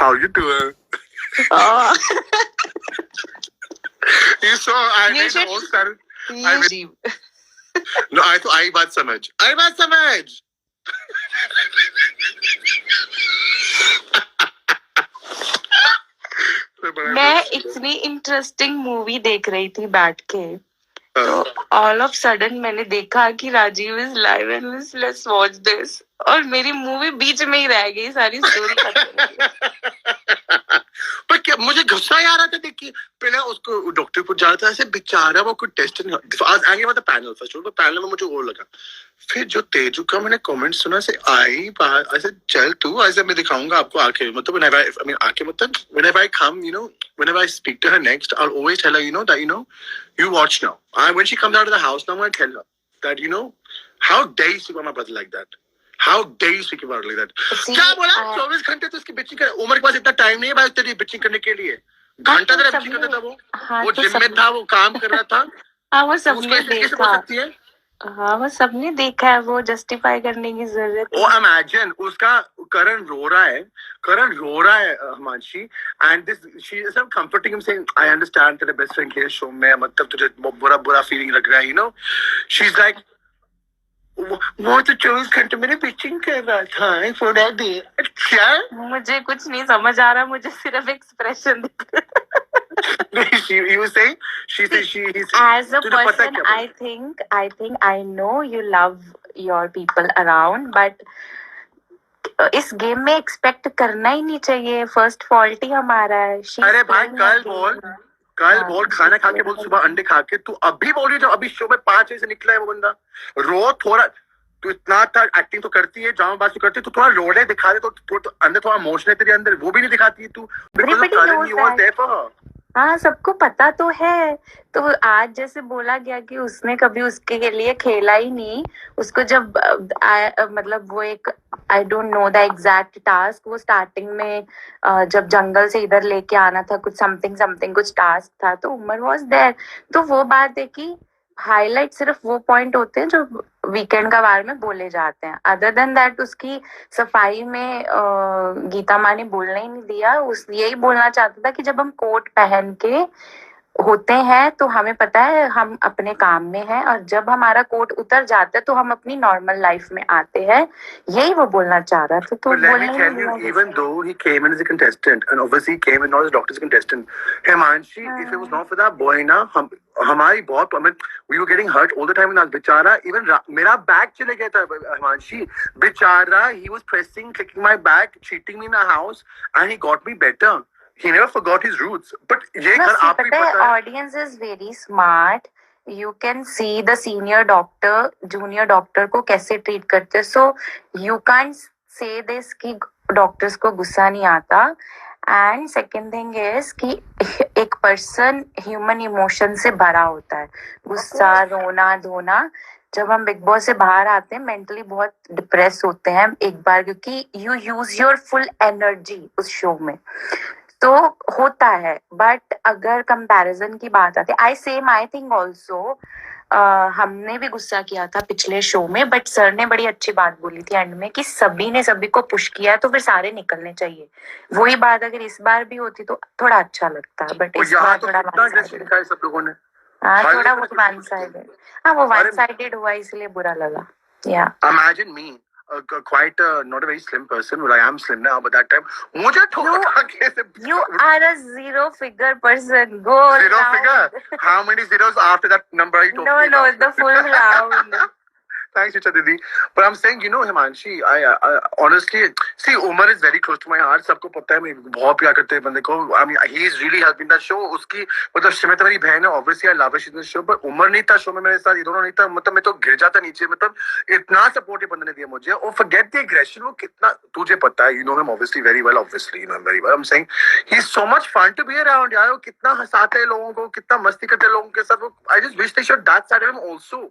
How you doing? Oh. You saw I You made the should- whole start. You No, I तो आई बात समझ. आई बात समझ. मैं इतनी इंटरेस्टिंग मूवी देख रही थी बैठ के, तो ऑल ऑफ सडन मैंने देखा कि Rajiv is live and let's watch this, और मेरी मूवी बीच में ही रह गई, सारी स्टोरी खत्म हो गई। पर क्या मुझे गुस्सा ही आ रहा था देख के. पहले उसको डॉक्टर को जाता ऐसे बेचारा वो कोई टेस्ट नहीं. आज आगे मतलब पैनल फर्स्ट तो पैनल में मुझे वो लगा. फिर जो तेजू का मैंने कमेंट सुना से आई बात ऐसे चल तू ऐसे मैं दिखाऊंगा आपको आके मतलब whenever I mean आके मतलब whenever I come you know whenever I speak to her next I'll always tell her you know that you know you watch now. When she comes out of the house now I'm gonna tell her that you know how dare you speak about my brother like that. How dare you speak about it like that. क्या बोला 24 घंटे तो उसकी bitching कर. उमर के पास इतना time नहीं है भाई तेरी बिचिंग करने के लिए. घंटा तेरा बिचिंग करता था वो जिम में था वो काम कर रहा था. हाँ वो सबने देखा. सकती है. हाँ वो सबने देखा है, वो जस्टिफाई करने की जरूरत. वो इमेजिन उसका करण रो रहा है Himanshi and this she is comforting him saying I understand तेरे बेस्ट फ्रेंड के शो में मतलब तुझे बुरा फीलिंग लग रहा है you know. She is like वो तो 24 घंटे मेरे पिचिंग कर रहा था फॉर दैट डे. क्या मुझे कुछ नहीं समझ आ रहा, मुझे सिर्फ एक्सप्रेशन दिख रहा. he was saying she as a person I think I know you love your people around, but इस गेम में एक्सपेक्ट करना ही नहीं चाहिए. फर्स्ट फॉल्ट ही हमारा है. अरे भाई कल बोल खाना खा के बोल सुबह अंडे खा के तू अभी बोल रही जो अभी शो में 5 बजे से निकला है वो बंदा. रो थोड़ा तू इतना था एक्टिंग तो करती है ड्रामा बात तो करती है, तू थोड़ा रोड़े दिखा दे तो अंदर थोड़ा इमोशन है तेरे अंदर, वो भी नहीं दिखाती है तू. हाँ सबको पता तो है. तो आज जैसे बोला गया कि उसने कभी उसके लिए खेला ही नहीं. उसको जब मतलब वो एक I don't know the exact task, वो स्टार्टिंग में जब जंगल से इधर लेके आना था कुछ समथिंग कुछ टास्क था, तो उमर वाज देयर. तो वो बात है कि हाईलाइट सिर्फ वो पॉइंट होते हैं जो वीकेंड का बारे में बोले जाते हैं. अदर देन दैट उसकी सफाई में गीता माँ ने बोलने ही नहीं दिया. उस यही बोलना चाहता था कि जब हम कोट पहन के होते हैं तो हमें पता है हम अपने काम में हैं, और जब हमारा कोट उतर जाता है तो हम अपनी नॉर्मल लाइफ में आते हैं. यही वो बोलना चाह रहा था. तो even though he came in as a contestant and obviously he came in not as a doctor's contestant, Himanshi, if it was not for that boy na हमारी बहुत I mean we were getting hurt all the time. and बेचारा even मेरा bag चले गया था Himanshi. बेचारा he was pressing kicking my back cheating me in the house and he got me better. He never forgot his roots. But ये घर आपको पता है. Audience is very smart. You can see the senior doctor, junior doctor को कैसे treat करते हैं. So you can't say this कि doctors को गुस्सा नहीं आता. And second thing is कि एक person human emotion से भरा होता है. गुस्सा, रोना धोना. जब हम बिग बॉस से बाहर आते हैं मेंटली बहुत डिप्रेस होते हैं एक बार, क्योंकि you use your full energy उस शो में. तो होता है. बट अगर कंपैरिजन की बात आती है, आई थिंक ऑल्सो हमने भी गुस्सा किया था पिछले शो में, बट सर ने बड़ी अच्छी बात बोली थी एंड में कि सभी ने सभी को पुश किया तो फिर सारे निकलने चाहिए. वही बात अगर इस बार भी होती तो थोड़ा अच्छा लगता. बट इस बार थोड़ा सब लोगों ने थोड़ा वो वन साइडेड. हाँ वो वन साइडेड हुआ इसलिए बुरा लगा. या imagine me quite not a very slim person, but I am slim now. But that time, मुझे ठोका कैसे? You are a zero figure person. Go zero round. Figure. How many zeros after that number you told me? No, the full round. Thanks, Richa Didi. But I'm saying, you know, Himanshi, I honestly see Umar is very close to my heart. सबको पता है मैं बहुत प्यार करते हैं बंदे को. I mean, he is really helping that show. उसकी मतलब श्रीमती मेरी बहन है. Obviously, I love her. She's in the show. But Umar नहीं था शो में मेरे साथ. ये दोनों नहीं था. मतलब मैं तो गिर जाता नीचे. मतलब इतना सपोर्ट ये बंदे ने दिया मुझे. और forget the aggression. वो कितना तुझे पता है. You know him obviously very well. Obviously, you know him very well. I'm saying he's so much fun to be around. यार वो कितना हंसाते हैं लोगों को, कितना मस्ती करते हैं लोगों के साथ. I just wish they showed that side of him also.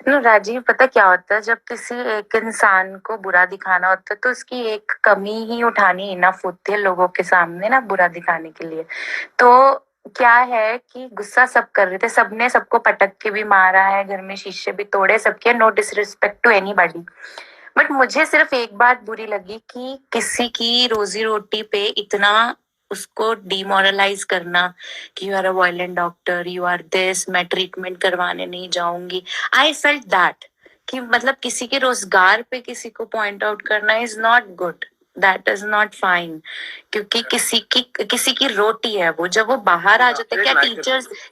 Rajiv पता क्या होता है, जब किसी एक इंसान को बुरा दिखाना होता है तो उसकी एक कमी ही उठानी इनफ होती है लोगों के सामने ना बुरा दिखाने के लिए. तो क्या है कि गुस्सा सब कर रहे थे, सबने सबको पटक के भी मारा है, घर में शीशे भी तोड़े सबके. No disrespect to anybody, but मुझे सिर्फ एक बात बुरी लगी कि किसी की रोजी रोटी पे इतना उसको डिमोरलाइज करना कि you are a violent doctor, you are this, मैं ट्रीटमेंट करवाने नहीं जाऊंगी. आई फेल्ट दैट कि मतलब किसी के रोजगार पे किसी को पॉइंट आउट करना is not good, that is not fine. क्योंकि किसी की रोटी है वो, जब वो बाहर आ जाते हैं.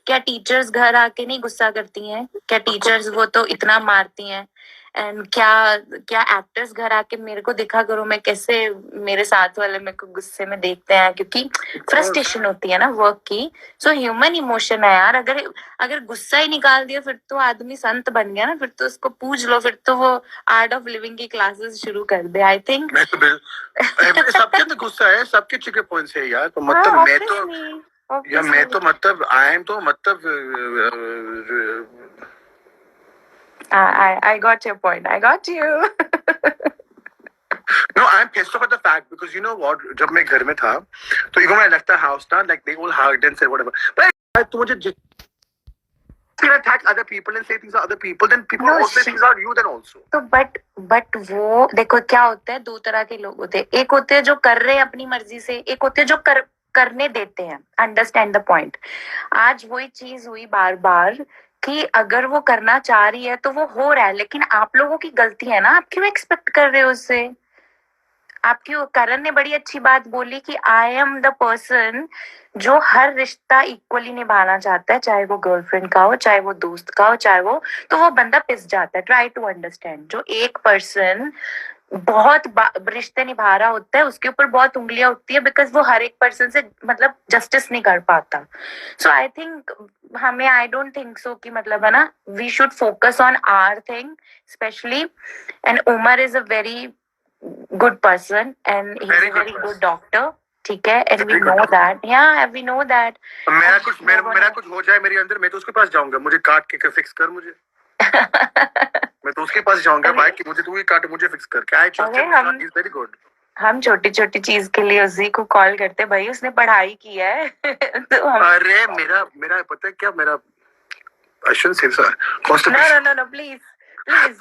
क्या टीचर्स घर आके नहीं गुस्सा करती हैं? क्या टीचर्स वो तो इतना मारती हैं? एंड क्या एक्टर्स घर आके मेरे को दिखा करो मैं कैसे मेरे साथ वाले मेरे को गुस्से में देखते हैं, क्योंकि फ्रस्ट्रेशन होती है ना वर्क की. सो ह्यूमन इमोशन है यार. अगर गुस्सा ही निकाल दिया फिर तो आदमी संत बन गया ना. फिर तो उसको पूछ लो, फिर तो वो आर्ट ऑफ लिविंग की क्लासेस शुरू कर दे. आई थिंक सबके अंदर गुस्सा है, सबके चिके पॉइंट्स है यार. तो मतलब मैं तो मतलब आई एम तो मतलब I got your point. I got you. No, I'm pissed off at the fact because you know what? जब मैं घर में था, तो इको मैं लगता house ना, like they all hugged and said whatever. But तो मुझे you attack other people and say things are other people, then people No, also say things are you then also. तो बट वो देखो क्या होता है, दो तरह के लोग होते हैं. एक होते हैं जो कर रहे हैं अपनी मर्जी से, एक होते हैं जो करने देते हैं. Understand the point. आज वही चीज हुई बार बार कि अगर वो करना चाह रही है तो वो हो रहा है, लेकिन आप लोगों की गलती है ना. आप क्यों एक्सपेक्ट कर रहे हो उससे? आपकी करण ने बड़ी अच्छी बात बोली कि आई एम द पर्सन जो हर रिश्ता इक्वली निभाना चाहता है, चाहे वो गर्लफ्रेंड का हो, चाहे वो दोस्त का हो, चाहे वो, तो वो बंदा पिस जाता है. Try to understand. जो एक पर्सन बहुत रिश्ते निभा रहा होता है उसके ऊपर बहुत उंगलियां उठती है, बिकॉज वो हर एक पर्सन से मतलब जस्टिस नहीं कर पाता. सो आई थिंक हमें, आई डोंट थिंक सो कि मतलब है ना, we should focus on our thing specially. And Umar is a very good person and he's Very a good very person. good doctor. ठीक है, and we Very good know doctor. that. Yeah, we know that. मेरा कुछ हो जाए मेरे अंदर, मैं तो उसके पास जाऊंगा. मुझे काट के फिक्स कर मुझे. मैं तो उसके पास जाऊंगा भाई कि मुझे तू ही काट, मुझे फिक्स कर. क्या है? He's very good. हम छोटी छोटी चीज के लिए उसी को कॉल करते भाई, उसने पढ़ाई की है. तो हम अरे मेरा पता है क्या, मेरा I shouldn't say this. Constipation. no please please.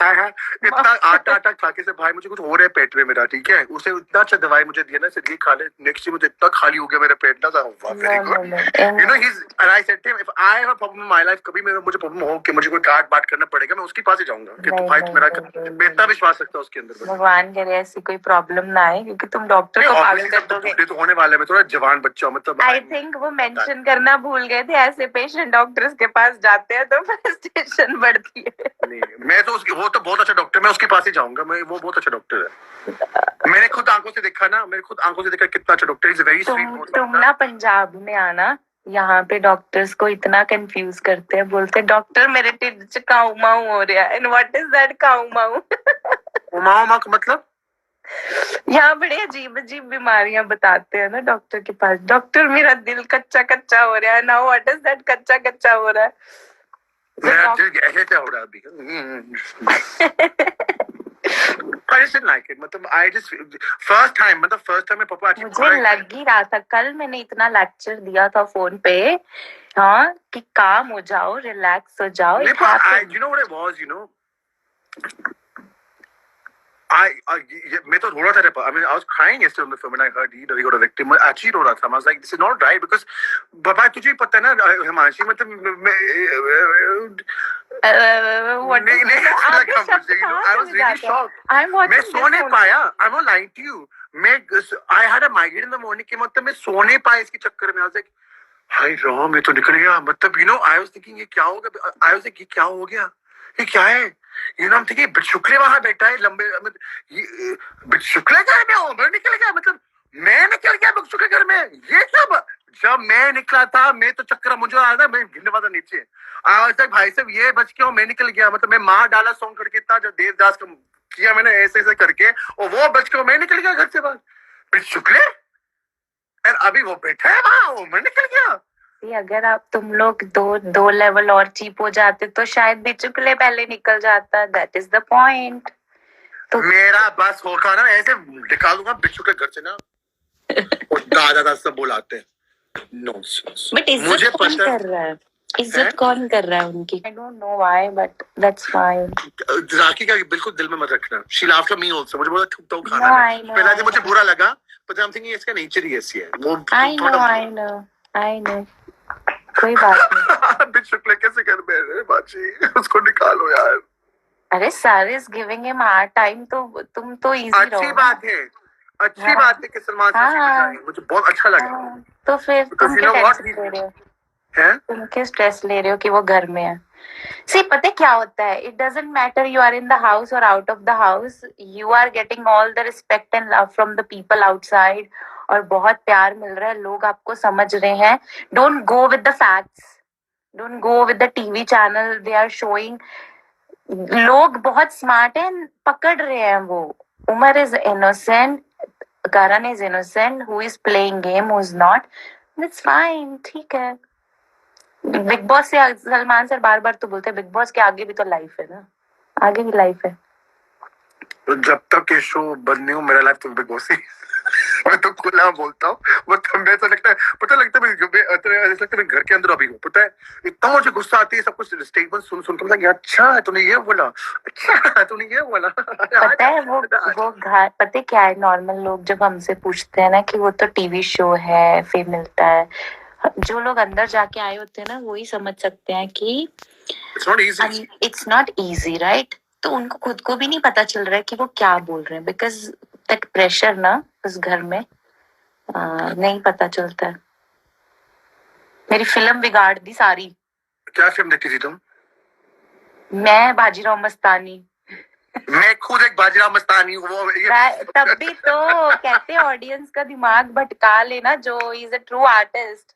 इतना आटा खा के से भाई मुझे कुछ हो रहा है पेट में मेरा. ठीक है, उसे इतना अच्छा दवाई मुझे दिया ना, ये खा ले, नेक्स्ट डे मुझे इतना खाली हो गया मेरा पेट ना. Very good. You know he's and I said to him if I have a problem in my life, कभी मुझे प्रॉब्लम हो कि मुझे कोई काट बात करना पड़ेगा, मैं उसके पास ही जाऊंगा कि तू भाई मेरा इतना विश्वास रखता है उसके अंदर. भगवान करे ऐसी कोई प्रॉब्लम ना आए, क्योंकि तुम डॉक्टर को पागल कर दोगे. तो होने वाला है. मैं थोड़ा जवान बच्चा मतलब. आई थिंक वो मेंशन करना भूल गए थे. ऐसे पेशेंट डॉक्टर्स के पास जाते हैं तो फ्रस्ट्रेशन बढ़ती है. नहीं, मैं तो वो तो बहुत अच्छा डॉक्टर, मैं उसके पास ही जाऊंगा. वो बहुत अच्छा डॉक्टर है. मैंने खुद आंखों से देखा कितना अच्छा डॉक्टर. Is very sweet. तुम ना पंजाब में आना, यहाँ पे डॉक्टर्स को इतना कंफ्यूज करते हैं. बोलते हैं डॉक्टर मेरे टिड्ड च काऊ माऊ हो रहा है. एंड व्हाट इज दैट काऊ माऊ? माऊ का मतलब यहाँ बड़े अजीब अजीब बीमारियां बताते हैं ना डॉक्टर के पास. डॉक्टर मेरा दिल कच्चा कच्चा हो रहा है. नाउ व्हाट इज दैट कच्चा कच्चा हो रहा है? मेरा दिल ऐसे क्या हो रहा है अभी? I just didn't like it. मतलब I just first time मैं पापा मुझे लग ही रहा था. कल मैंने इतना लेक्चर दिया था फोन पे, हाँ, कि काम हो जाओ, रिलैक्स हो जाओ. You know what it was, you know, मैं तो रो रहा था. I mean, I was crying yesterday on the phone when I heard he got a victim. मैं actually रो रहा था. I was like, this is not right because बाबा तुझे पता है ना हिमांशी, मतलब I was really shocked. मैं सो नहीं पाया. I'm not lying to you. I had a migraine in the morning कि मतलब मैं सो नहीं पाया इसके चक्कर में. I was like, हाय राम, ये तो निकल गया. मतलब you know, I was thinking ये क्या होगा? I was like, ये क्या हो गया? ये क्या है? You know, I'm thinking Bichukale वहां बैठा है लंबे, बिचुकले घर में उमर निकल गया. मतलब मैं निकल गया बिचुकले घर में. ये क्या? जब मैं निकला था, मैं तो चक्कर मुझे आ रहा था, मैं गिरने वाला नीचे. आज तक भाई साहब ये बच के मैं निकल गया. मतलब मैं मार डाला सॉन्ग करके था जब देवदास का किया मैंने ऐसे करके, और वो बच के मैं निकल गया घर से बाहर. बिचुकले. और अभी वो बैठा है वहां, उमर निकल गया. अगर आप तुम लोग दो लेवल और चीप हो जाते तो शायद बिचुकले पहले निकल जाता. That is the point. तो मेरा बस होगा ना, ऐसे निकालूंगा बिचुकले घर से ना, और दादा सब बुलाते हैं. नॉनसेंस. बट मुझे पता कर रहा है. इज्जत कौन कर रहा है उनकी? I don't know why, but that's fine. राखी का बिल्कुल दिल में मत रखना. She laughed at me also. मुझे बोला थूकता हूँ खाना No, में. I know, पहले I से मुझे know. बुरा लगा, पर I'm thinking इसका नेचर ही ऐसी है. वो I know, थोड़ा I know, I know. कोई बात नहीं. बिच शुक्ला कैसे कर मेरे बाजी, उसको निकालो यार. अरे sir is giving him hard time, तो तुम तो इजी रहो. अच्छी बात है, अच्छी हाँ. बात है कि सलमान खान हाँ. बजाए, मुझे बहुत अच्छा लगा. हाँ, तो फिर Because तुम you क्या know what? टेंशन ले रहे हो? हैं? तुम क्यों स्ट्रेस ले रहे हो कि वो घर में है? सी पता है क्या होता है, it doesn't matter you are in the house और out of the house, you are getting all the respect and love from the people outside, और बहुत प्यार मिल रहा है, लोग आपको समझ रहे हैं. Don't go with the facts, don't go with the TV channel, they are showing. लोग बहुत स्मार्ट हैं, पकड़ रहे हैं वो. Umar is innocent, Karan is innocent, who is playing game, who is not. That's fine, ठीक है. बिग बॉस से सलमान सर बार बार तो बोलते हैं बिग बॉस के आगे भी तो लाइफ है ना, आगे भी लाइफ है. जब तक ये शो बंद नहीं हो मेरा लाइफ तो बिग बॉस ही. मैं तो खुला बोलता हूँ, मतलब मैं तो लगता है, पता लगता है ऐसा लगता है मैं घर के अंदर अभी हूँ. पता है इतना मुझे गुस्सा आती है सब कुछ स्टेटमेंट सुन सुन कर, अच्छा तूने ये बोला, अच्छा तूने ये बोला. पता है वो घर, पता है क्या है, नॉर्मल लोग जब हमसे पूछते हैं ना कि वो तो टीवी शो है फिर मिलता है, जो लोग अंदर जाके आए होते हैं ना वही समझ सकते हैं कि इट्स नॉट इजी, राइट? तो उनको खुद को भी नहीं पता चल रहा है कि वो क्या बोल रहे हैं, बिकॉज दैट प्रेशर ना उस घर में नहीं पता चलता है. मेरी फिल्म बिगाड़ दी सारी. क्या फिल्म देखी थी तुम? मैं बाजीराव मस्तानी. मैं खुद एक बाजीराव मस्तानी हूँ. तब भी तो कहते ऑडियंस का दिमाग भटका लेना, जो is a true artist.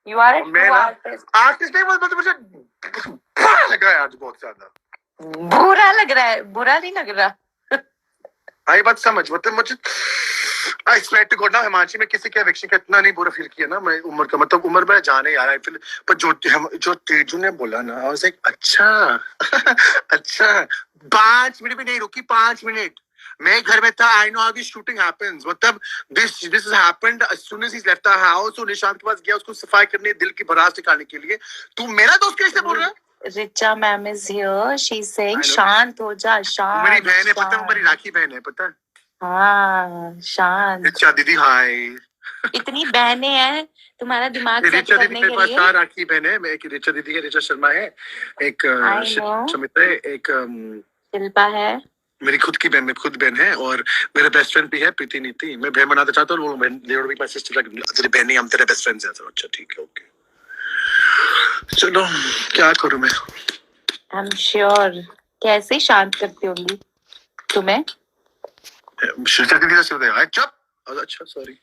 You are a true artist. Artist नहीं, मतलब मुझे बुरा लगा यार बहुत ज्यादा. बुरा लग रहा है? बुरा नहीं लग रहा. आई बात समझ, मतलब मुझे आई स्वेयर टू गॉड ना, हिमाचल में किसी के एविक्शन का इतना नहीं बुरा फील किया ना मैं उम्र का, मतलब उम्र में जाने यार आई फील. पर जो तेजू ने बोला ना, आई वाज लाइक अच्छा. अच्छा 5 मिनट भी नहीं रुकी, 5 मिनट मैं घर में था. I know how this shooting happens, मतलब this has happened as soon as he left the house. और निशांत के पास गया उसको सफाई करने, दिल की भड़ास निकालने के लिए. तू मेरा दोस्त कैसे बोल रहा है? Richa ma'am is here, she is saying शांत हो जा, शांत. मेरी बहन है, पता है मेरी राखी बहन है, पता है. हाँ शांत. रिचा दीदी हाय. इतनी बहनें हैं, तुम्हारा दिमाग सेट रिचा करने दीदी के के पास लिए. 4 राखी बहन है. एक रिचा दीदी है, रिचा शर्मा है, एक शमिता है, एक शिल्पा है, मेरी खुद की बहन, मेरी खुद बहन है, और मेरा बेस्ट फ्रेंड भी है प्रीति नीति. मैं बहन बनाना चाहता हूँ, वो बहन देवर भी माय सिस्टर, तेरी बहन नहीं, हम तेरे बेस्ट फ्रेंड्स हैं. अच्छा ठीक है, ओके चलो क्या करूँ मैं. I am sure. कैसे शांत करती होंगी तुम्हें? शिल्पा दीदी से बताया चुप. अच्छा सॉरी.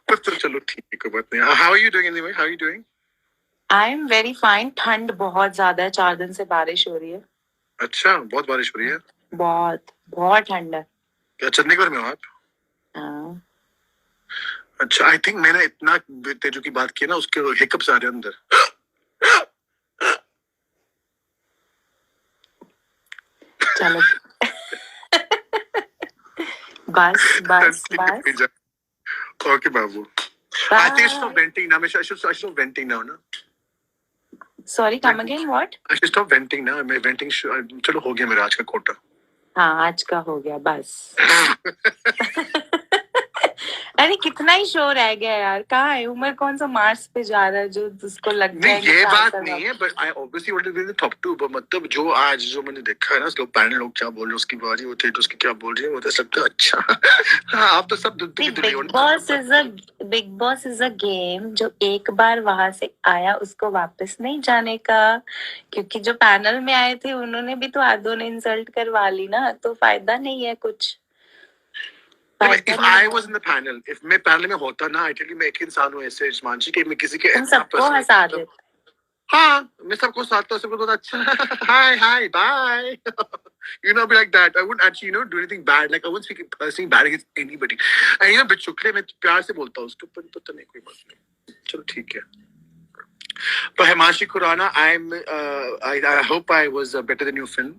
तो चलो ठीक है, कोई बात नहीं. How are you doing anyway, how are you doing? I am very fine. ठंड बहुत ज्यादा है, 4 दिन से बारिश हो रही है. अच्छा बहुत बारिश हो रही है. बहुत बहुत ठंड है. क्या चंडीगढ़ में हो आप? हाँ. अच्छा आई थिंक मैंने इतना तेजू की बात की ना, उसके हिकअप्स आ रहे हैं अंदर. चलो बस बस बस. ओके बाबू. आई थिंक स्टॉप वेंटिंग ना. मैं I should stop venting now ना. Sorry, come again. What? I should stop venting ना. मैं वेंटिंग चलो हो गया मेरा आज का कोटा. हाँ आज का हो गया बस. अरे कितना ही शो रह गया यार. कहाँ है उमर? कौन सा मार्स पे जा रहा है जो उसको लगता है? नहीं ये बात नहीं है, but I obviously wanted to be the top 2. मतलब जो आज जो मैंने देखा है ना, लोग पैनल लोग क्या बोल रहे हैं, उसकी बारी होती है, उसकी क्या बोल रही है, वो तो सब तो अच्छा. हाँ आप तो सब big boss is a game. जो एक बार वहां से आया उसको वापस नहीं जाने का, क्योंकि जो पैनल में आए थे उन्होंने भी तो आधों ने इंसल्ट करवा ली ना, तो फायदा नहीं है कुछ. If I was in the panel, if मैं पैनल में होता ना, I tell you मैं एक इंसान हूँ ऐसे मानसी कि मैं किसी के सबको हंसा दे. हाँ मैं सबको साथ सबको तो अच्छा hi hi bye. You know, be like that. I wouldn't actually, do anything bad. Like I wouldn't speak anything bad against anybody. And Bichukale मैं प्यार से बोलता हूँ उसके ऊपर, पता नहीं कोई बात नहीं. चलो ठीक है. पर Himanshi Khurana, I hope I was better than your film.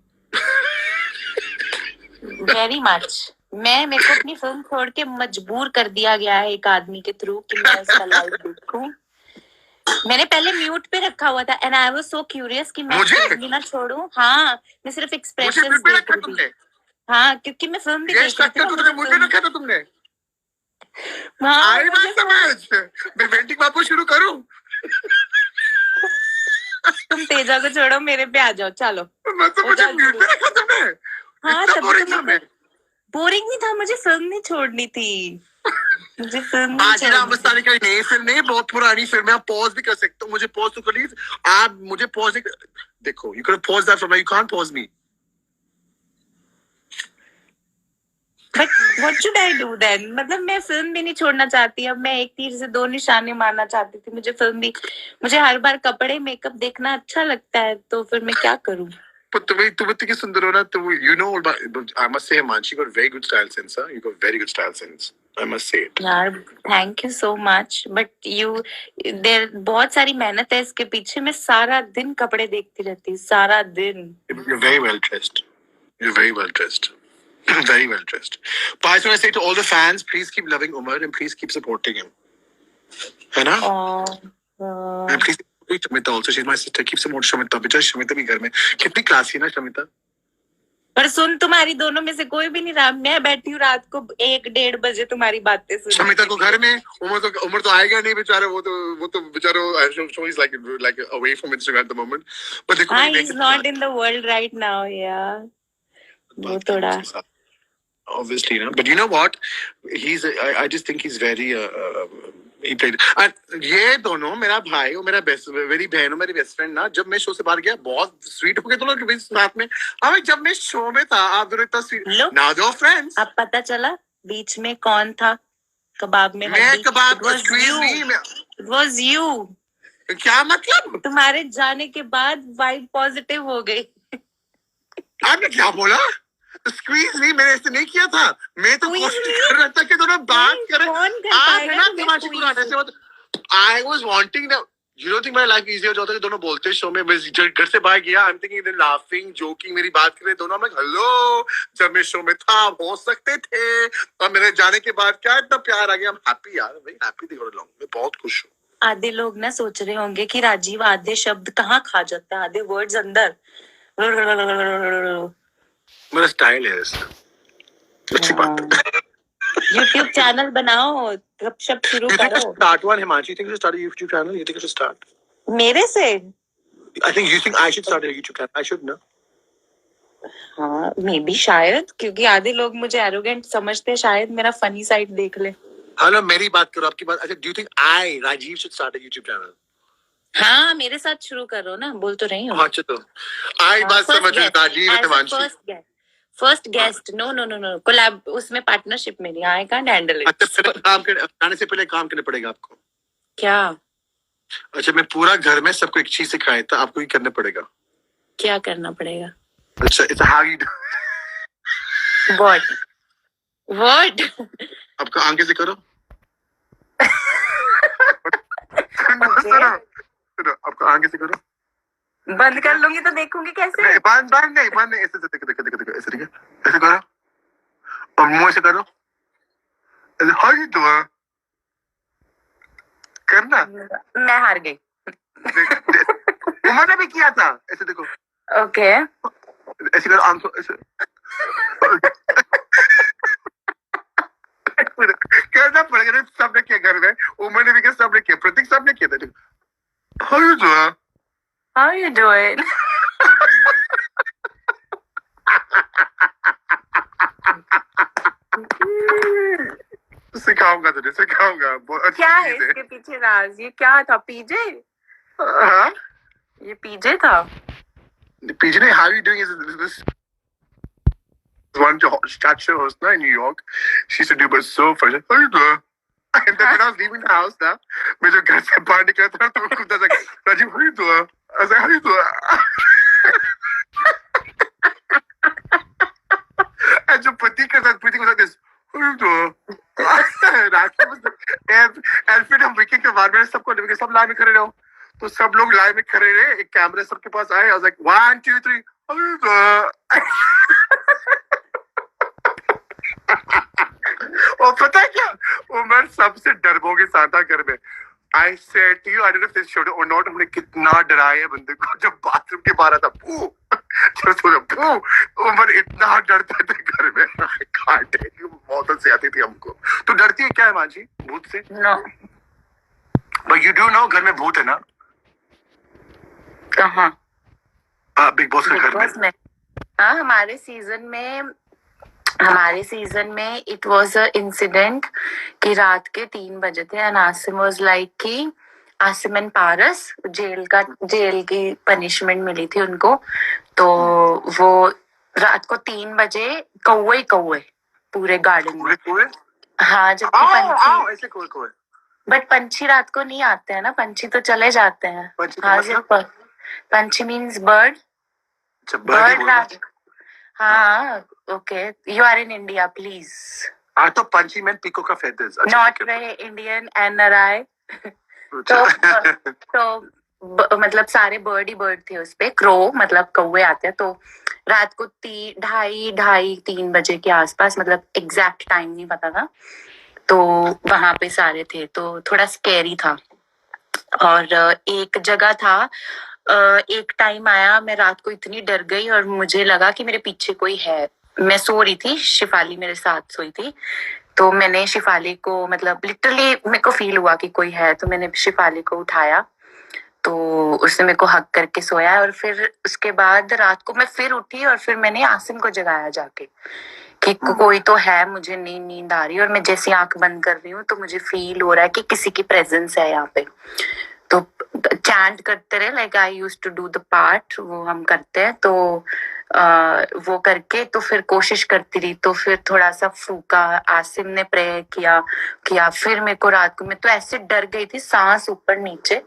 Very much. मेरे को अपनी फिल्म छोड़ के मजबूर कर दिया गया है एक आदमी के थ्रू कि मैं उसका लाइव देखूं. मैंने पहले म्यूट पे रखा हुआ था and I was so curious कि मैं मुझे? फिल्म भी ना छोड़ूं। हाँ, मैं सिर्फ मुझे एक्सप्रेशंस फिर भी देख रखा रही थी। तुमने, हाँ, क्योंकि मैं फिल्म भी ये देख रही थी शक्कर ना, तो तुमने मुझे मुझे फिल्म। रखा था तुमने। हाँ, आई बात समझ, मैं वेंटिंग वापस शुरू करूं? तुम तेजा को छोड़ो, मेरे पे आ जाओ, चलो। मैं तो मुझे म्यूट पे रखा तुमने। हाँ, इतना तभी बोरिंग तो था मैं मैं। बोरिंग नहीं था, मुझे फिल्म नहीं छोड़नी थी। मुझे फिल्म नहीं आज राम छोड़नी थी। मस्तानी का नई फिल्म नहीं, बहुत पुरानी फिल्म है, आप पॉज भी कर सकते हो, मुझे पॉज तो कर लीजिए। आप मुझे पॉज देखो, you can pause that from, you can't pause me. But what should I do then? मतलब मैं फिल्म भी नहीं छोड़ना चाहती, अब मैं एक तीर से दो निशाने मारना चाहती थी। मुझे फिल्म भी, मुझे हर बार कपड़े मेकअप देखना अच्छा लगता है, तो फिर मैं क्या करूं? But तुम इतनी सुंदर हो ना, तो you know, I must say, Himanshi, you got very good style sense, huh? You got very good style sense, I must say it. यार, thank you so much, but you, there बहुत सारी मेहनत है इसके पीछे। मैं सारा दिन कपड़े देखती रहती, सारा दिन। You're very well dressed. You're very well dressed. Very well dressed. But I just want to say to all the fans, please keep loving Umar and please keep supporting him. है ना? And please support Shamita also. She's my sister. Keep supporting Shamita. बेचारी शमिता भी घर में कितनी classy है ना शमिता। पर सुन, तुम्हारी दोनों में से कोई भी नहीं रहा। मैं बैठी हूँ रात को 1-1:30 बजे तुम्हारी बातें सुन। शमिता को घर में, उमर तो आएगा नहीं बेचारा, वो तो बेचारा, so he's like away from Instagram at the moment. But देखो, हाँ, he's not in the world right now, yeah. वो थोड़ा obviously, no. But you know what? I just think he's very. He played. And ये दोनों, मेरा भाई और मेरा बेस्ट, मेरी बहन और मेरी बेस्ट फ्रेंड ना, जब मैं शो से बाहर गया बहुत स्वीट हो गए दोनों के बीच साथ में। अब जब मैं शो में था, आप दोनों इतना स्वीट। Now they're friends. अब पता चला बीच में कौन था कबाब में? मैं कबाब squeeze नहीं, It was you. क्या मतलब? तुम्हारे जाने के बाद वाइब पॉजिटिव हो गई। आपने क्या बोला? स्क्वीज नहीं, मैंने ऐसे नहीं किया था। मैं तो कोशिश कर रहा था कि दोनों बात करें। आप है ना दिमाग को ऐसे मत। I was wanting that. You don't think my life easier हो जाता है दोनों बोलते शो में? मैं घर से बाहर गया, I'm thinking they're laughing, joking, मेरी बात कर रहे दोनों। I'm like, hello, जब मैं शो में था हो सकते थे, और मेरे जाने के बाद क्या इतना प्यार आ गया। I'm happy यार, very happy to go along. मैं बहुत खुश हूँ। आधे लोग ना सोच रहे होंगे कि राजीव आधे शब्द कहाँ खा जाता है, आधे वर्ड्स अंदर। मेरा स्टाइल है ऐसा। अच्छी बात है। YouTube चैनल बनाओ, गपशप शुरू You think I करो। should start one, Himanshi? You think I should start a YouTube channel? You think I should start? मेरे से? I think you think I should start a YouTube channel. I should, no? हाँ, may be, शायद, क्योंकि आधे लोग मुझे arrogant समझते हैं, शायद मेरा फनी साइड देख ले। हेलो, मेरी बात करो, आपकी बात। अच्छा, do you think I, Rajiv, should start a YouTube channel? हाँ, मेरे साथ शुरू करो ना, बोल तो रही हूँ। हाँ, चलो। आई बात समझ राजीव है, Himanshi. First guest, no, collab, उसमें पार्टनरशिप में नहीं, आई कांट हैंडल इट। अच्छा, पहले आने से पहले काम करना पड़ेगा आपको। क्या? अच्छा, मैं पूरा घर में सबको एक चीज सिखाया था, आपको ही करना पड़ेगा। क्या करना पड़ेगा? अच्छा, it's how you do. What? आपका आगे से करो। सुनो, आपका आगे से करो। बंद कर लूंगी तो देखूंगी कैसे? बंद नहीं, ऐसे देखो, ऐसे ठीक है, ऐसे करो, और मुंह ऐसे करो, ऐसे how you doing? करना। मैं हार गई। उमर ने भी किया था, ऐसे देखो। ओके। ऐसे करो, आंखों ऐसे। करना पड़ेगा, सबने किया घर में, उमर ने भी किया, सबने किया, प्रतीक सबने किया था। How you doing? How you doing? सिखाऊंगा तुझे, सिखाऊंगा। क्या है इसके पीछे राज? ये क्या था? पीजे? हाँ, ये पीजे था। पीजे ने how you doing is this one chat show host na in New York. She used to do but so funny. How you doing? And then when I was leaving the house ना, मैं जो घर से बाहर निकला था तो खुद था like, Rajiv, how you doing? I was like, how you doing? And जो प्रतीक के साथ like this, how you doing? and फिर हम वीकेंड के बाद में सबको सब लाइन में खड़े रहो, तो सब लोग लाइन में खड़े रहे, एक कैमरे सबके पास आए। I was like 1 2 3 how you doing? और पता है क्या, उमर सबसे डरपोक इंसान था घर में। I said to you, I don't know if this showed or not, हमने कितना डराया है बंदे को जब बाथरूम के बाहर था पू जब सोचा पू उमर इतना डरता था घर में काटे बहुत से आती थी हमको। तो डरती है क्या है मांझी भूत से? No. But you do know घर में भूत है ना? कहाँ? बिग बॉस के घर में। हाँ, हमारे सीजन में इट वाज अ इंसिडेंट कि रात के 3 बजे थे एंड आसिम वाज लाइक कि आसिम एंड पारस जेल की पनिशमेंट मिली थी उनको, तो वो रात को 3 बजे कौवे पूरे गार्डन में। हाँ, जबकि पंछी ऐसे कौवे बट पंछी रात को नहीं आते हैं ना, पंछी तो चले जाते हैं। पंछी मीन्स बर्ड। बर्ड हाँ, okay, you are in India please. तो पंछी में पीको का फेदर्स। नॉट वे इंडियन एनआरआई। तो मतलब सारे बर्ड ही बर्ड थे उस पे, क्रो मतलब कौवे आते हैं। तो रात को 2:30-3 बजे के आसपास, मतलब एग्जैक्ट टाइम नहीं पता था, तो वहां पे सारे थे, तो थोड़ा स्कैरी था। और एक जगह था, एक टाइम आया, मैं रात को इतनी डर गई और मुझे लगा कि मेरे पीछे कोई है। मैं सो रही थी, शिफाली मेरे साथ सोई थी, तो मैंने शिफाली को, मतलब लिटरली मेरे को फील हुआ कि कोई है, तो मैंने शिफाली को उठाया, तो उसने मेरे को हक करके सोया। और फिर उसके बाद रात को मैं फिर उठी और फिर मैंने आसिम को जगाया जाके कि कोई तो है, मुझे नींद आ रही है। और मैं जैसे आंख बंद कर रही हूँ तो मुझे फील हो रहा है कि किसी की प्रेजेंस है यहाँ पे। तो चैंट करते रहे, like I used to do the part, वो हम करते हैं। तो वो करके तो फिर कोशिश करती रही, तो फिर थोड़ा सा फूका, आसिम ने प्रेयर किया। फिर मेरे को रात को, मैं तो ऐसे डर गई थी, सांस ऊपर नीचे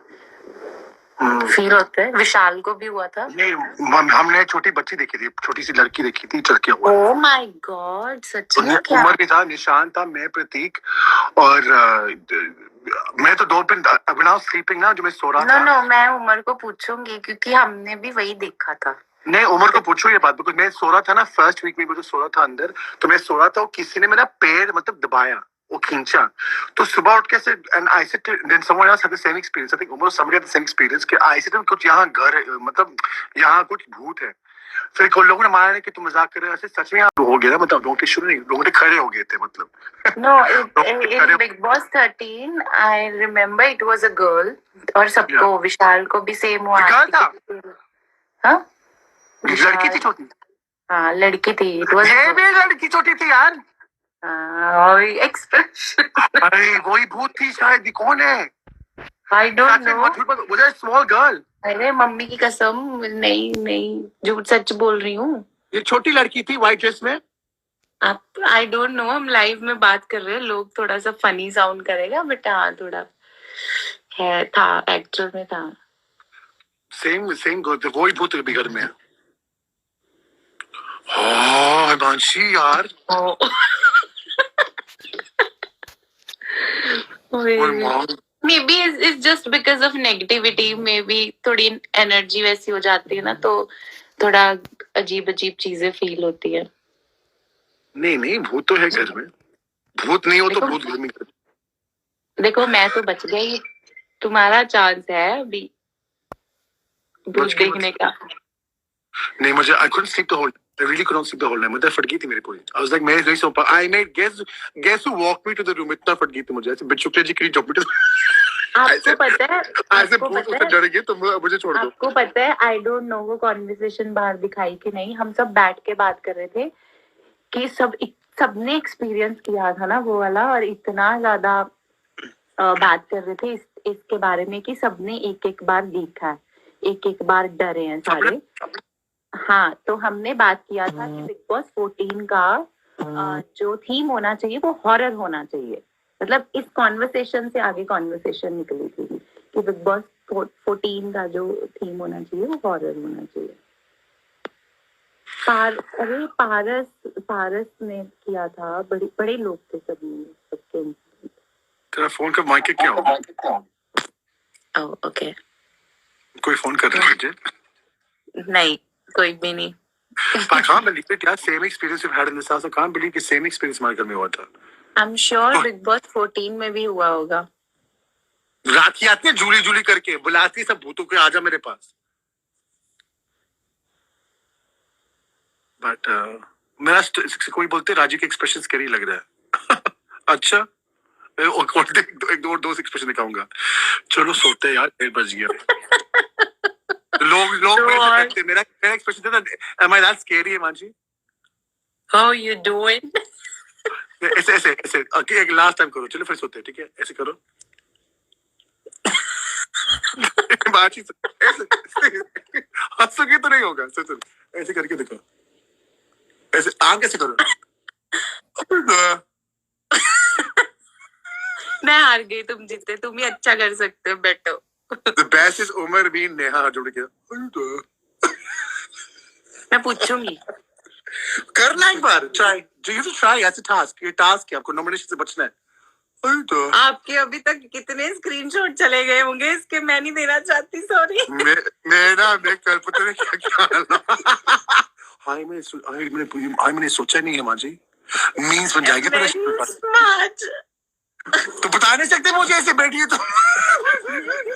फील होता है। विशाल को भी हुआ था। नहीं, हमने छोटी बच्ची देखी थी, छोटी सी लड़की देखी थी चल के हुआ। ओह माय गॉड, सच में? क्या उमर भी था, निशान था, मैं, प्रतीक, और मैं तो 2 दिन अभी स्लीपिंग ना, जो मैं सो रहा था। नो, मैं उमर को पूछूंगी क्योंकि हमने भी वही देखा था। नहीं, उमर को पूछो ये बात, बिकॉज मैं सो रहा था ना, फर्स्ट वीक में मुझे सो रहा था अंदर, तो मैं सो रहा था, किसी ने मेरा पैर मतलब दबाया, वो खींचा, तो सुबह उठ के से and I said then someone else had the same experience, I think Umar someone had the same experience कि आई सेड कुछ यहाँ घर है, मतलब यहाँ कुछ भूत है। फिर कुछ लोगों ने माना नहीं कि तुम मजाक कर रहे हो, ऐसे सच में यहाँ हो गया ना, मतलब लोग शुरू नहीं, लोग खड़े हो गए थे, मतलब no, in Big Boss 13 I remember it was a girl, और सबको, विशाल को भी सेम हुआ। गर्ल था? हाँ, लड़की थी छोटी? हाँ, लड़की थी। इट वाज ये भी लड़की छोटी थी यार। और एक्सप्रेशन अरे वही भूत थी शायद, कौन है? I don't know. Was it a small girl? अरे मम्मी की कसम, नहीं झूठ सच बोल रही हूँ। ये छोटी लड़की थी व्हाइट ड्रेस में। आप, आई डोंट नो, हम लाइव में बात कर रहे हैं, लोग थोड़ा सा फनी साउंड करेगा, बट हाँ थोड़ा है, था एक्चुअल में था। सेम गर्ल, वही भूत भी घर में है। हाँ हिमांशी यार। May be it's just because of negativity, may be थोड़ी एनर्जी वैसी हो जाती है ना, तो थोड़ा अजीब चीजें फील होती है। नहीं, भूत तो है घर में, भूत नहीं हो तो भूत घर में। देखो मैं तो बच गई, तुम्हारा चांस है अभी भूत देखने का। नहीं, मुझे I couldn't sleep the whole, I really couldn't sleep the whole night, मुझे फट गई थी मेरी पूरी। I was like, मैं नहीं सो पा, I made guess who walked me to the room, इतना फट गई थी मुझे, ऐसे बिच्छुकले जी की चौपट। आपको पता है, ऐसे भूत से डर गई, तो मुझे छोड़ दो। आपको पता है, आई डोंट नो वो कॉन्वर्सेशन बाहर दिखाई कि नहीं, हम सब बैठ के बात कर रहे थे कि सबने एक्सपीरियंस किया था ना वो वाला, और इतना ज्यादा बात कर रहे थे इसके बारे में कि सबने एक बार देखा है, एक बार डरे हैं सारे। हाँ, तो हमने बात किया था कि बिग बॉस 14 का जो थीम होना चाहिए वो हॉरर होना चाहिए। मतलब इस कॉन्वर्सेशन से आगे कॉन्वर्सेशन निकली थी कि बिग बॉस 14 का जो थीम होना चाहिए वो हॉरर होना चाहिए। अरे पारस ने किया था, बड़े लोग थे सबके। तेरा फोन का माइक क्या हो? ओह ओके, कोई फोन कर रहा है मुझे? नहीं, कोई भी नहीं। I can't believe it, यार, same experience you've had in this house. I can't believe कि same experience हमारे घर में हुआ था। I'm sure बिग बॉस 14 में भी हुआ होगा। रात की आती है जूली जूली करके, बुलाती है सब भूतों को, आजा मेरे पास। बट मेरा कोई बोलते राजू के एक्सप्रेशन स्कैरी लग रहा है। अच्छा, एक दो एक्सप्रेशन दिखाऊंगा। चलो सोते हैं यार, 1 बज गया। लोग मेरे से कहते मेरा एक्सप्रेशन था, am I that scary, Himanshi? How you doing? ऐसे ऐसे ऐसे, ओके एक लास्ट टाइम करो, चलो फिर सोते हैं, ठीक है? ऐसे करो। हिमांशी ऐसे हंसोगे तो नहीं होगा, चलो ऐसे करके देखो, ऐसे आंख कैसे करो। मैं हार गई, तुम जीते, तुम ही अच्छा कर सकते हो, बैठो। The best is उमर भी नेहा जोड़ के। मैं पूछूंगी। करना एक बार, try, do you have to try as a task, ये टास्क है, आपको नॉमिनेशन से बचना है। आपके अभी तक कितने स्क्रीनशॉट चले गए होंगे इसके, मैं नहीं देना चाहती, सॉरी। मैं कल पता नहीं क्या हाय मैंने सोचा नहीं है माजी, मीम्स बन जाएगी तेरा। स्मार्ट। तो बता नहीं सकते मुझे, ऐसे बैठी है तो।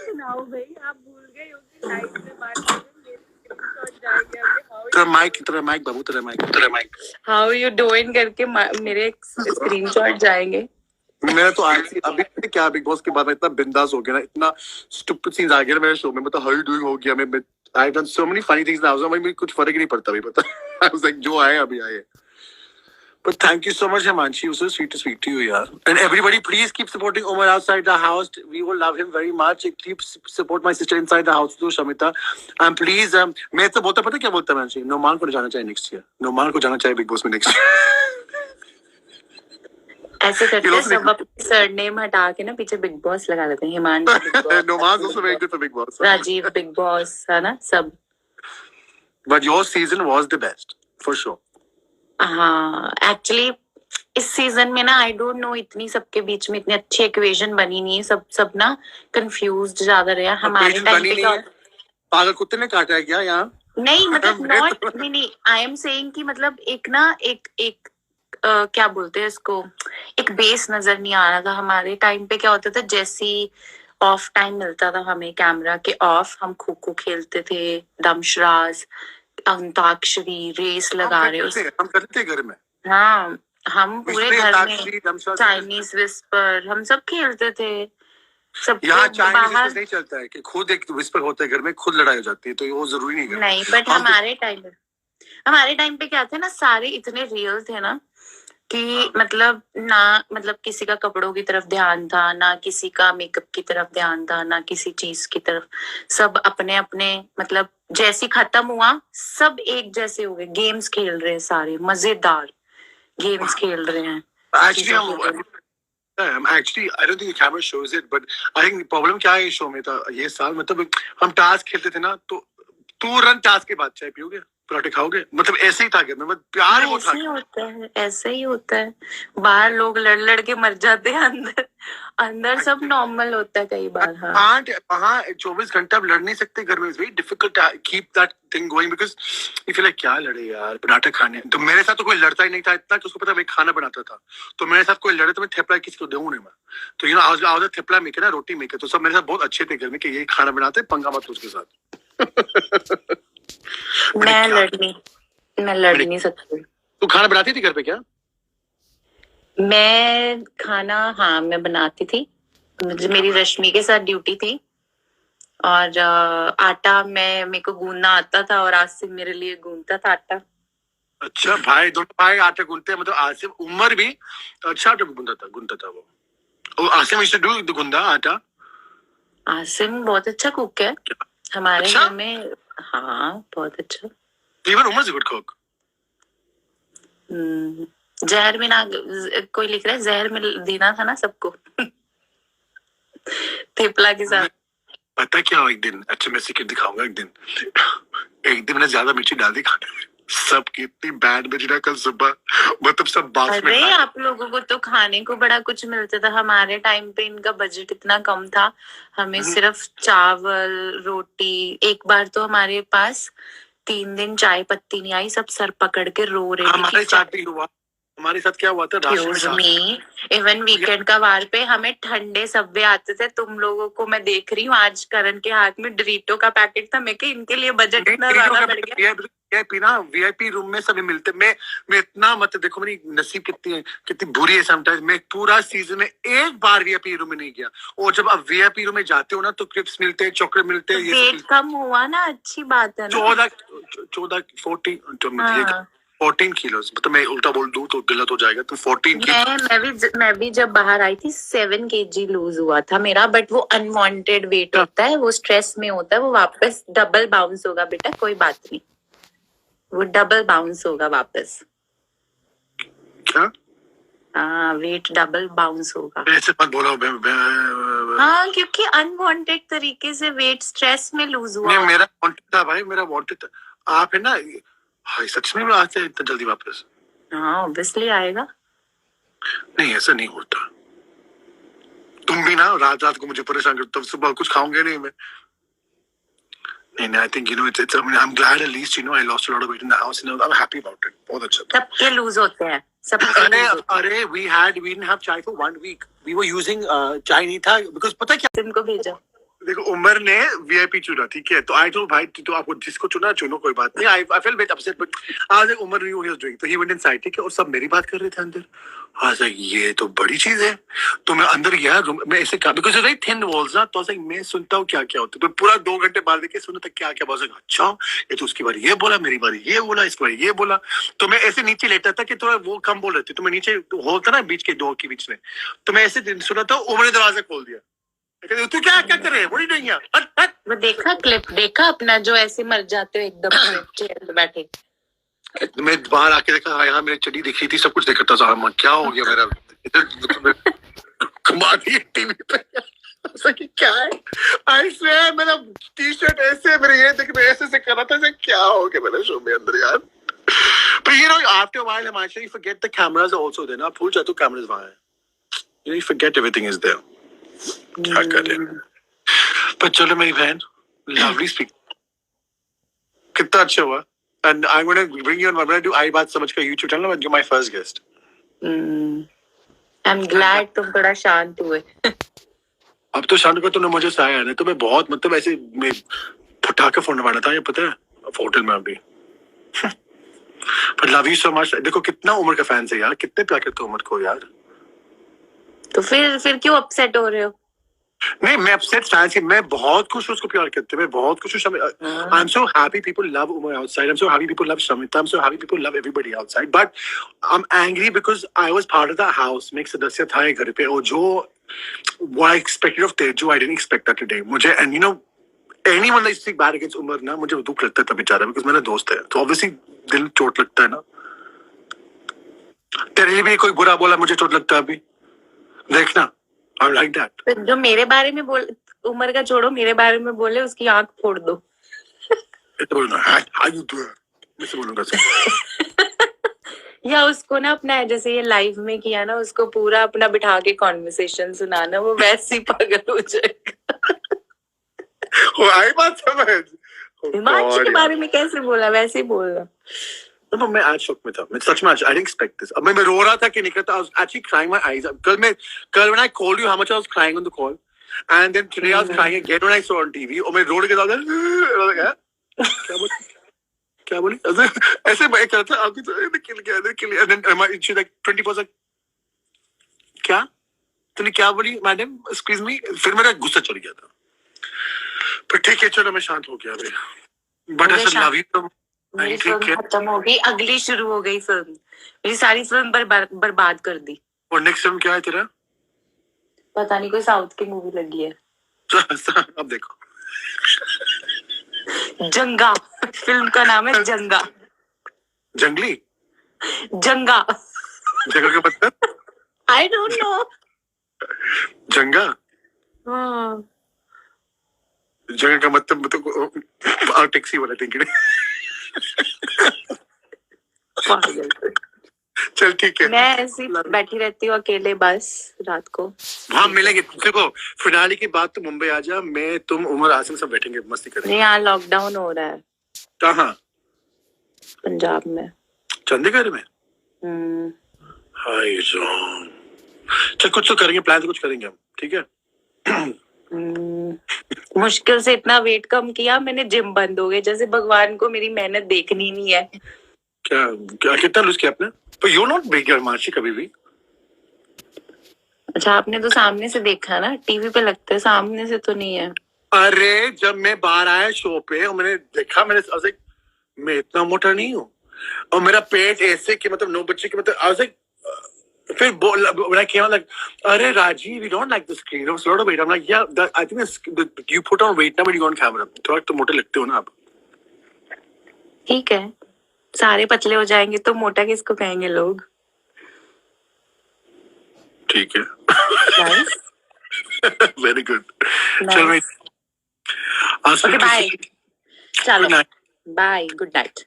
सुनाओ भाई, आप भूल गए हो कि लाइव में बात करेंगे, स्क्रीनशॉट जाएंगे। तेरा माइक बाबू, तेरा माइक। हाउ यू डूइंग करके मेरे स्क्रीनशॉट जाएंगे। मेरा तो आज अभी क्या बिग बॉस के बाद में इतना बिंदास हो गया ना, इतना स्टूपिड सीन्स आ गया ना मेरे शो में, मतलब हाउ यू डूइंग हो गया। मैं I have done so many funny things now, मुझे कुछ फर्क ही नहीं पड़ता अभी, पता। आई वाज लाइक जो आए अभी आए। But thank you so much, Himanshi. It was so sweet to speak to you, yaar. And everybody, please keep supporting Umar outside the house. We will love him very much. Keep support my sister inside the house too, Shamita. And please, मैं तो बोलता पता क्या बोलता है Himanshi? Noman को जाना चाहिए next year. नोमान को जाना चाहिए बिग बॉस में next year. ऐसे करते हैं सब, अपने सरनेम हटा के ना पीछे बिग बॉस लगा देते हैं। Himanshu Noman also very good for Big Boss. Rajiv Big Boss, है ना सब। But your season was the best, for sure. हाँ, एक्चुअली इस सीजन में ना आई डोंट नो, इतनी सबके बीच में इतनी अच्छी इक्वेशन बनी नहीं है, सब ना कंफ्यूज्ड ज्यादा रहे। हमारे टाइम पे क्या, पागल कुत्ते ने काटा है क्या यहाँ? नहीं मतलब नॉट, नहीं आई एम सेइंग कि मतलब एक ना एक क्या बोलते हैं इसको, एक बेस नजर नहीं आ रहा था। हमारे टाइम पे क्या होता था, जैसी ऑफ टाइम मिलता था हमें कैमरा के ऑफ, हम खो खो खेलते थे, दमशराज, अंताक्षरी, रेस लगा रहे हम करते थे घर में। हाँ, हम पूरे घर में चाइनीज विस्पर हम सब खेलते थे। सब यहाँ चाइनीज नहीं चलता है कि खुद एक विस्पर होता है घर में, खुद लड़ाई हो जाती है, तो वो जरूरी नहीं है। नहीं, बट हमारे टाइम पे क्या थे ना, सारे इतने रियल थे ना कि मतलब किसी का कपड़ों की तरफ ध्यान था, ना किसी का मेकअप की तरफ ध्यान था, ना किसी चीज की तरफ। सब अपने अपने मतलब जैसी खत्म हुआ सब एक जैसे हो गए, गेम्स खेल रहे हैं, सारे मजेदार गेम्स खेल रहे हैं। Actually, I don't think the camera shows it, but I think problem क्या है शो में था ये साल, मतलब हम टास्क खेलते थे ना, तो तू रन टास्क के बाद चाय पियोगे, पराठे खाओगे, मतलब ऐसे ही था कि मतलब प्यार वो था। ऐसे ही होता है। बाहर लोग लड़ के मर जाते हैं, अंदर सब नॉर्मल होता है कई बार। हाँ, वहाँ 24 घंटा आप लड़ नहीं सकते घर में। It's very difficult to keep that thing going because you feel like क्या लड़े यार, पराठे खाने। तो मेरे साथ तो कोई लड़ता ही नहीं था इतना कि उसको पता मैं खाना बनाता था, तो मेरे साथ कोई लड़े तो मैं थेपला किसी को दूं नहीं मैं। तो you know I was thepla maker ना, रोटी मेकर, तो सब मेरे साथ बहुत अच्छे थे घर में कि ये खाना बनाते, पंगा मत उसके साथ। मैं लड़ नहीं सकती। तू खाना बनाती थी घर पे क्या? मैं खाना, हाँ मैं बनाती थी। मेरी रश्मि के साथ ड्यूटी थी, और आटा मेरे को गूंदना आता था, और आसिफ मेरे लिए गूंदता था आटा। अच्छा, भाई दोनों भाई आटा गूंदते हैं, मतलब आसिफ उमर भी अच्छा आटा गूंदता था वो। आसिफ used to do गूंदा आटा। आसिफ बहुत अच्छा कुक है हमारे अच्छा? घर में। हाँ, बहुत अच्छा। Even Umar is a good cook. जहर में ना, कोई लिख रहा है जहर में देना था ना सबको। थेपला के साथ। पता क्या, एक दिन अच्छा मैं सीक्रेट दिखाऊंगा एक दिन मैंने ज्यादा मिर्ची डाल दी खाने में, सब कितनी बैड मिर्ची ना कल सुबह, मतलब सब बाक्स में। अरे आप लोगों को तो खाने को बड़ा कुछ मिलता था, हमारे टाइम पे इनका बजट इतना कम था, हमें सिर्फ चावल रोटी। एक बार तो हमारे पास 3 दिन चाय पत्ती नहीं आई, सब सर पकड़ के रो रहे थे। हमारे साथ भी हुआ, हमारे साथ क्या हुआ था Excuse me, इवन वीकेंड का वार पे हमें ठंडे सब्वे आते थे, तुम लोगों को मैं देख रही हूँ आज करण के हाथ में डोरिटो का पैकेट था, मैं कि इनके लिए बजट इतना ज्यादा बढ़ गया। वीआईपी ना, वीआईपी रूम में सभी मिलते। मैं इतना मत देखो, मेरी नसीब कितनी बुरी है समटाइम्स। मैं पूरा सीजन में एक बार वीआईपी रूम में नहीं गया, और जब आप वीआईपी रूम में जाते हो ना तो क्रिप्स मिलते हैं, चॉकलेट मिलते हैं, ये वेट कम हुआ ना, अच्छी बात है ना। 14 किलो, मतलब मैं उल्टा बोल दूं तो गलत हो जाएगा। तो 14 की मैं भी जब बाहर आई थी 7 kg लूज हुआ था मेरा, बट वो अनवांटेड वेट होता है, वो स्ट्रेस में होता है, वो वापस डबल बाउंस होगा बेटा, कोई बात नहीं, वो डबल बाउंस होगा वापस। क्या? हाँ, वेट डबल बाउंस होगा। ऐसे मत बोलो। हाँ, क्योंकि अनवांटेड तरीके से वेट स्ट्रेस में लूज हुआ। नहीं, मेरा वांटेड था भाई, मेरा वांटेड था। आप है ना, हाय सच में आते हैं इतना जल्दी वापस? हाँ, ऑब्वियसली आएगा। नहीं, ऐसा नहीं होता। तुम भी ना रात रात को मुझे परेशान करते हो, सुबह कुछ खाऊंगे नहीं मैं। नहीं, I think it's I mean, I'm glad at least I lost a lot of weight in the house and I'm happy about it. बहुत अच्छा था। सबके लूज होते हैं, सबके lose होते हैं। अरे we didn't have chai for 1 week. We were using chai नहीं था because पता क्या? तुमको भेजा। देखो, उमर ने वीआईपी चुना, ठीक है, तो आई टोल्ड भाई तो आपको जिसको चुना चुनो, कोई बात नहीं। I felt bit upset, but आज Umar knew he was doing, तो ही वेंट इनसाइड, ठीक है, और सब मेरी बात कर रहे थे अंदर। आज ये तो बड़ी चीज है। तो मैं अंदर गया, मैं ऐसे कहा बिकॉज़ वेरी थिन वॉल्स ना, तो मैं सुनता हूँ क्या क्या होता है, तो पूरा 2 घंटे बाद देखे सुना था क्या क्या बोला। अच्छा, ये तो उसकी बारी ये बोला, मेरी बारी ये बोला, इसकी बारी ये बोला। तो मैं ऐसे नीचे लेटा था कि थोड़ा वो कम बोल रहे थे, तो मैं नीचे होता ना बीच के डोर के बीच में, तो मैं ऐसे सुना था, उमर ने दरवाजा खोल दिया। तू क्या क्या कर रहे हैं? नहीं है। वो देखा क्लिप, देखा अपना जो ऐसे मर जाते हो एकदम से चेयर पे बैठे। मैं बाहर आके देखा, यहाँ मेरी चड्डी दिख रही थी, सब कुछ देख रहा था। क्या हो गया मेरा? घुमा दी टीवी पे। क्या है? आई स्वेयर मेरा टी शर्ट ऐसे, मेरे ये देख, मैं ऐसे से कर रहा था, क्या हो गया मेरे शो में अंदर यार। But after a while, I'm actually forget the cameras are also there. ना भूल जाते हो कैमरास वहाँ है। You forget everything is there. क्या करें? पर चलो मेरी बहन, lovely speak. कितना अच्छा हुआ। And I'm going to bring you on. I'm going to do आई बात समझ का YouTube channel. I'm my first guest. I'm glad तुम थोड़ा शांत हुए। अब तो शांत को तुमने मुझे सहाया है ना, तो मैं बहुत मतलब ऐसे मैं फटाके फोड़ने वाला था, ये पता है, होटल में अभी। But love you so much. देखो कितना उमर का फैन है यार, कितने प्यार करते हो उमर को यार। तो फिर क्यों अपसेट हो रहे हो? नहीं, मैं अपसेट फैन थी, मैं बहुत खुश हूँ उसको प्यार करते, मैं बहुत खुश हूँ। I am so happy people love Umar outside, I am so happy people love Shamita, I am so happy people love everybody outside, but I am angry because I was part of the house. मैं एक सदस्य था ये घर पे, और जो what I expected of Teju, I didn't expect that today. मुझे and anyone that speak bad against Umar ना, मुझे दुख लगता है बेचारा, बिकॉज मेरा दोस्त है, तो ऑब्वियसली दिल चोट लगता है ना। तेरे लिए भी कोई बुरा बोला, मुझे चोट लगता है अभी, देखना। I like that. जो मेरे बारे में बोल, उमर का छोड़ो, मेरे बारे में बोले उसकी आंख फोड़ दो। How you doing? मैं से बोलूँगा या उसको ना अपना, जैसे ये लाइव में किया ना, उसको पूरा अपना बिठा के कॉन्वर्सेशन सुनाना, वो वैसे ही पागल हो जाएगा। आई बात समझ। हिमांशु के बारे में कैसे बोला, वैसे ही बोलना। No, मैं आज शॉक में था, मैं सच में, I didn't expect this. अब मैं रो रहा था कि निकलता, I was actually crying my eyes up. कल when I called you, how much I was crying on the call, and then today I was crying again when I saw on TV. और मैं road के साथ क्या बोली ऐसे मैं कर रहा था, आपकी तो निकल गया, and then she's like 20%. क्या तूने क्या बोली मैडम, एक्सक्यूज मी? फिर मेरा गुस्सा चढ़ गया था, पर ठीक है चलो मैं शांत हो गया अभी। बट ऐसा लव यू तो मेरी फिल्म खत्म हो गई, अगली शुरू हो गई फिल्म, मेरी सारी फिल्म बर्बाद कर दी। और नेक्स्ट फिल्म क्या है तेरा? पता नहीं, कोई साउथ की मूवी लगी है। अब देखो, जंगा, फिल्म का नाम है जंगा। जंगली जंगा, जगह का मतलब आई डोंट नो। जंगा, हाँ, जगह का मतलब टैक्सी वाला थिंकिंग। चल ठीक है, मैं ऐसी बैठी रहती हूँ अकेले बस रात को। हाँ मिलेंगे, देखो फिनाले के बाद तो मुंबई आ जा, मैं तुम उमर आसिम सब बैठेंगे, मस्ती करेंगे। यहाँ लॉकडाउन हो रहा है। कहाँ? पंजाब में, चंडीगढ़ में। हाय जॉन, चल कुछ तो करेंगे, प्लान तो कुछ करेंगे हम, ठीक है? मुश्किल से इतना वेट कम किया मैंने, जिम बंद हो गए, जैसे भगवान को मेरी मेहनत देखनी नहीं है। क्या क्या कितना लूज किया आपने? पर यू नॉट बिग मार्ची कभी भी। अच्छा, आपने तो सामने से देखा ना, टीवी पे लगता है, सामने से तो नहीं है। अरे जब मैं बाहर आया शो पे और मैंने देखा, मैं इतना मोटा नहीं हूँ, और मेरा पेट ऐसे कि मतलब 9 बच्चे के मतलब I was like, फिर when I came out like, अरे Rajiv, you don't like the screen, you have a lot of weight. I'm like, yeah, I think you put on weight now when you go on camera. थोड़ा तो मोटे लगते हो ना आप। ठीक है, सारे पतले हो जाएंगे तो मोटा किसको कहेंगे लोग? ठीक है। Nice. Very good. Nice. चल मैं Okay, bye. चलो, Good night. bye, good night.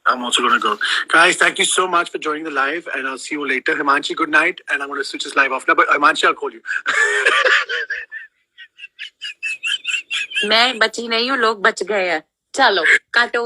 I'm also gonna go. Guys, thank you so much for joining the live, and I'll see you later. Himanshi, good night, and I'm gonna switch this live off now. But Himanshi, I'll call you. मैं बची नहीं हूँ, लोग बच गए हैं। चलो काटो।